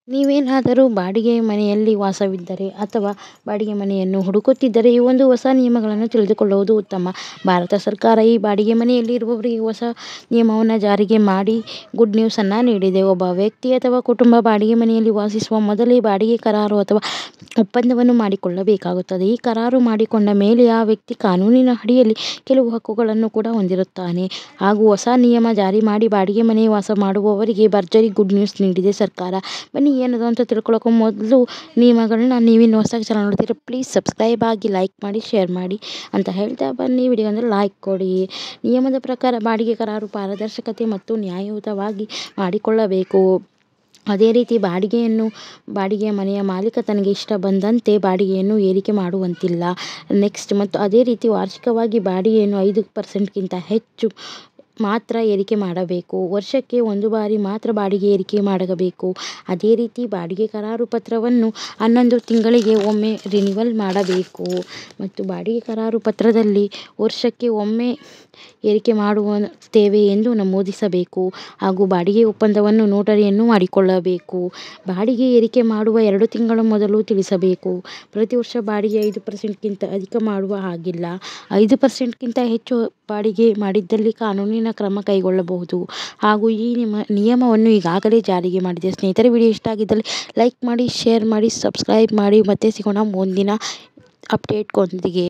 ನೀವೇನಾದರೂ ಬಾಡಿಗೆ ಮನೆಯಲ್ಲಿ ವಾಸವಿದ್ದರೆ ಅಥವಾ ಬಾಡಿಗೆ ಮನೆಯನ್ನು ಹುಡುಕುತ್ತಿದ್ದರೆ ಈ ಒಂದು ಹೊಸ ನಿಯಮಗಳನ್ನು ತಿಳಿದುಕೊಳ್ಳುವುದು ಉತ್ತಮ. ಭಾರತ ಸರ್ಕಾರ ಈ ಬಾಡಿಗೆ ಮನೆಯಲ್ಲಿ ಇರುವವರಿಗೆ ಹೊಸ ನಿಯಮವನ್ನು ಜಾರಿಗೆ ಮಾಡಿ ಗುಡ್ ನ್ಯೂಸ್ ಅನ್ನು ನೀಡಿದೆ. ಒಬ್ಬ ವ್ಯಕ್ತಿ ಅಥವಾ ಕುಟುಂಬ ಬಾಡಿಗೆ ಮನೆಯಲ್ಲಿ ವಾಸಿಸುವ ಮೊದಲೇ ಬಾಡಿಗೆ ಕರಾರು ಅಥವಾ ಒಪ್ಪಂದವನ್ನು ಮಾಡಿಕೊಳ್ಳಬೇಕಾಗುತ್ತದೆ. ಈ ಕರಾರು ಮಾಡಿಕೊಂಡ ಮೇಲೆ ಆ ವ್ಯಕ್ತಿ ಕಾನೂನಿನ ಅಡಿಯಲ್ಲಿ ಕೆಲವು ಹಕ್ಕುಗಳನ್ನು ಕೂಡ ಹೊಂದಿರುತ್ತಾನೆ. ಹಾಗೂ ಹೊಸ ನಿಯಮ ಜಾರಿ ಮಾಡಿ ಬಾಡಿಗೆ ಮನೆ ವಾಸ ಮಾಡುವವರಿಗೆ ಭರ್ಜರಿ ಗುಡ್ ನ್ಯೂಸ್ ನೀಡಿದೆ ಸರ್ಕಾರ. ಬನ್ನಿ ಏನದು ಅಂತ ತಿಳ್ಕೊಳ್ಳೋಕೆ ಮೊದಲು ನಿಯಮಗಳನ್ನ ನೀವಿನ್ನು ಹೊಸದಾಗಿ ಚಾನಲ್ ನೋಡ್ತೀರಾ ಪ್ಲೀಸ್ ಸಬ್ಸ್ಕ್ರೈಬ್ ಆಗಿ, ಲೈಕ್ ಮಾಡಿ, ಶೇರ್ ಮಾಡಿ ಅಂತ ಹೇಳ್ತಾ ಬನ್ನಿ ವಿಡಿಯೋ ಅಂದರೆ ಲೈಕ್ ಕೊಡಿ. ನಿಯಮದ ಪ್ರಕಾರ ಬಾಡಿಗೆ ಕರಾರು ಪಾರದರ್ಶಕತೆ ಮತ್ತು ನ್ಯಾಯಯುತವಾಗಿ ಮಾಡಿಕೊಳ್ಳಬೇಕು. ಅದೇ ರೀತಿ ಬಾಡಿಗೆಯ ಮನೆಯ ಮಾಲೀಕ ತನಗೆ ಇಷ್ಟ ಬಂದಂತೆ ಬಾಡಿಗೆಯನ್ನು ಏರಿಕೆ ಮಾಡುವಂತಿಲ್ಲ. ನೆಕ್ಸ್ಟ್ ಮತ್ತು ಅದೇ ರೀತಿ ವಾರ್ಷಿಕವಾಗಿ ಬಾಡಿಗೆಯನ್ನು 5% ಹೆಚ್ಚು ಮಾತ್ರ ಏರಿಕೆ ಮಾಡಬೇಕು. ವರ್ಷಕ್ಕೆ 1 ಬಾರಿ ಮಾತ್ರ ಬಾಡಿಗೆ ಏರಿಕೆ ಮಾಡಬೇಕು. ಅದೇ ರೀತಿ ಬಾಡಿಗೆ ಕರಾರು ಪತ್ರವನ್ನು 11 ತಿಂಗಳಿಗೆ ಒಮ್ಮೆ ರಿನಿವಲ್ ಮಾಡಬೇಕು. ಮತ್ತು ಬಾಡಿಗೆ ಕರಾರು ಪತ್ರದಲ್ಲಿ ವರ್ಷಕ್ಕೆ ಒಮ್ಮೆ ಏರಿಕೆ ಮಾಡುತ್ತೇವೆ ಎಂದು ನಮೂದಿಸಬೇಕು. ಹಾಗೂ ಬಾಡಿಗೆ ಒಪ್ಪಂದವನ್ನು ನೋಟರಿಯನ್ನು ಮಾಡಿಕೊಳ್ಳಬೇಕು. ಬಾಡಿಗೆ ಏರಿಕೆ ಮಾಡುವ 2 ತಿಂಗಳ ಮೊದಲು ತಿಳಿಸಬೇಕು. ಪ್ರತಿ ವರ್ಷ ಬಾಡಿಗೆ 5%ಗಿಂತ ಅಧಿಕ ಮಾಡುವ ಹಾಗಿಲ್ಲ. 5%ಗಿಂತ ಹೆಚ್ಚು ಬಾಡಿಗೆ ಮಾಡಿದ್ದಲ್ಲಿ ಕಾನೂನಿನ ಕ್ರಮ ಕೈಗೊಳ್ಳಬಹುದು. ಹಾಗೂ ಈ ನಿಯಮವನ್ನು ಈಗಾಗಲೇ ಜಾರಿಗೆ ಮಾಡಿದೆ. ಸ್ನೇಹಿತರೆ, ವಿಡಿಯೋ ಇಷ್ಟ ಆಗಿದ್ದಲ್ಲಿ ಲೈಕ್ ಮಾಡಿ, ಶೇರ್ ಮಾಡಿ, ಸಬ್ಸ್ಕ್ರೈಬ್ ಮಾಡಿ. ಮತ್ತೆ ಸಿಗೋಣ ಮುಂದಿನ ಅಪ್ಡೇಟ್ಗೊಂದಿಗೆ.